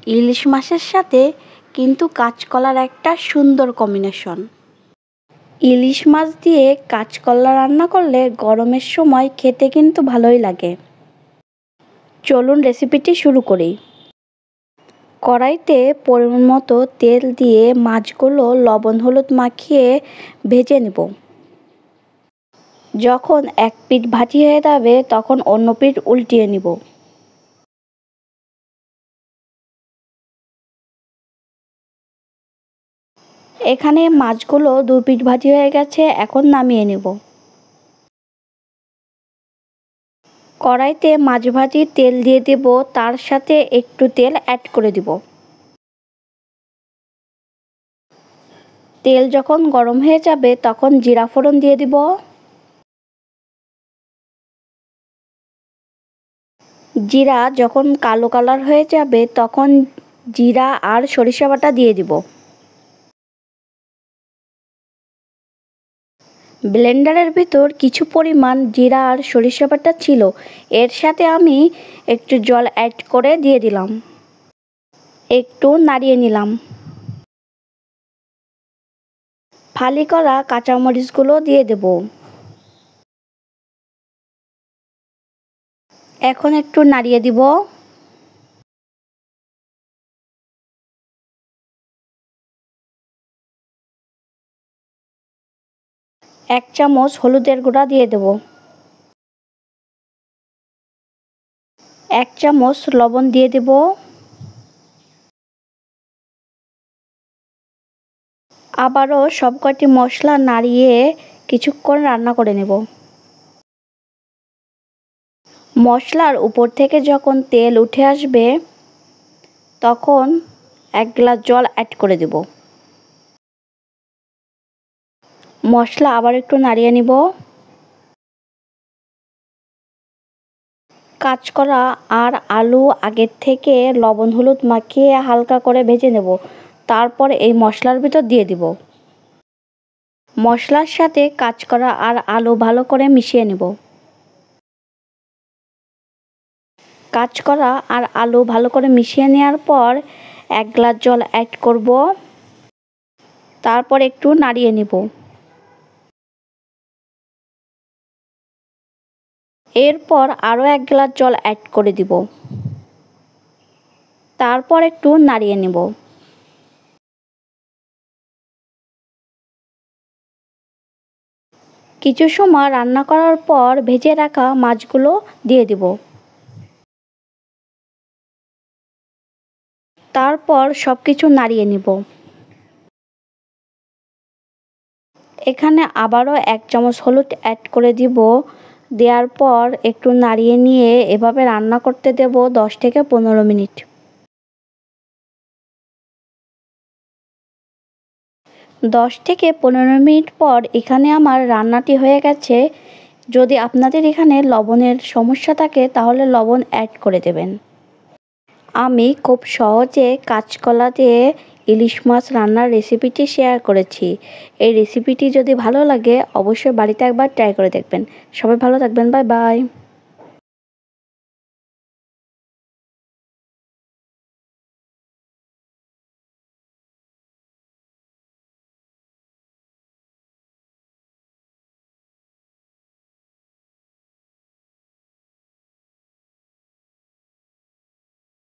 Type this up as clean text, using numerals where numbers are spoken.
ইলিশ মাছের সাথে কিন্তু কাঁচকলার একটা সুন্দর কম্বিনেশন। ইলিশ মাছ দিয়ে কাঁচকলা রান্না করলে গরমের সময় খেতে কিন্তু ভালোই লাগে। চলুন রেসিপিটি শুরু করি। কড়াইতে পরিমাণ মতো তেল দিয়ে মাছগুলো লবণ হলুদ মাখিয়ে ভেজে নেব। যখন এক পিঠ ভাজি হয়ে যাবে তখন অন্য পিঠ উল্টিয়ে নিব। এখানে মাছগুলো দুই পিঠ ভাজি হয়ে গেছে, এখন নামিয়ে নেব। কড়াইতে মাছ ভাজির তেল দিয়ে দেব, তার সাথে একটু তেল অ্যাড করে দিব। তেল যখন গরম হয়ে যাবে তখন জিরা ফোড়ন দিয়ে দিব। জিরা যখন কালো কালার হয়ে যাবে তখন জিরা আর সরিষা বাটা দিয়ে দিব। ব্লেন্ডারের ভিতর কিছু পরিমাণ জিরা আর সরিষা বাটা ছিল, এর সাথে আমি একটু জল অ্যাড করে দিয়ে দিলাম। একটু নাড়িয়ে নিলাম। ফালি করা কাঁচামরিচগুলো দিয়ে দেব। এখন একটু নাড়িয়ে দিব। এক চামচ হলুদের গুঁড়া দিয়ে দেব। এক চামচ লবণ দিয়ে দেব। আবারও সবকটি মশলা নাড়িয়ে কিছুক্ষণ রান্না করে নেব। মশলার উপর থেকে যখন তেল উঠে আসবে তখন এক গ্লাস জল অ্যাড করে দেব। মশলা আবার একটু নাড়িয়ে নিব। কাঁচকলা আর আলু আগের থেকে লবণ হলুদ মাখিয়ে হালকা করে ভেজে নেব, তারপর এই মশলার ভিতর দিয়ে দিব। মশলার সাথে কাঁচকলা আর আলু ভালো করে মিশিয়ে নেব। কাঁচকলা আর আলু ভালো করে মিশিয়ে নেওয়ার পর এক গ্লাস জল অ্যাড করব, তারপর একটু নাড়িয়ে নেব। এরপর আরও এক গ্লাস জল অ্যাড করে দিব, তারপর একটু নাড়িয়ে নেব। কিছু সময় রান্না করার পর ভেজে রাখা মাছগুলো দিয়ে দিব। তারপর সবকিছু নাড়িয়ে নিব। এখানে আবারও এক চামচ হলুদ অ্যাড করে দিব। দেওয়ার পর একটু নাড়িয়ে নিয়ে এভাবে রান্না করতে দেব 10 থেকে 15 মিনিট। 10 থেকে 15 মিনিট পর এখানে আমার রান্নাটি হয়ে গেছে। যদি আপনাদের এখানে লবণের সমস্যা থাকে তাহলে লবণ অ্যাড করে দেবেন। আমি খুব সহজে কাঁচকলা দিয়ে ইলিশ মাছ রান্নার রেসিপিটি শেয়ার করেছি। এই রেসিপিটি যদি ভালো লাগে অবশ্যই বাড়িতে একবার ট্রাই করে দেখবেন। সবাই ভালো থাকবেন, বাই বাই।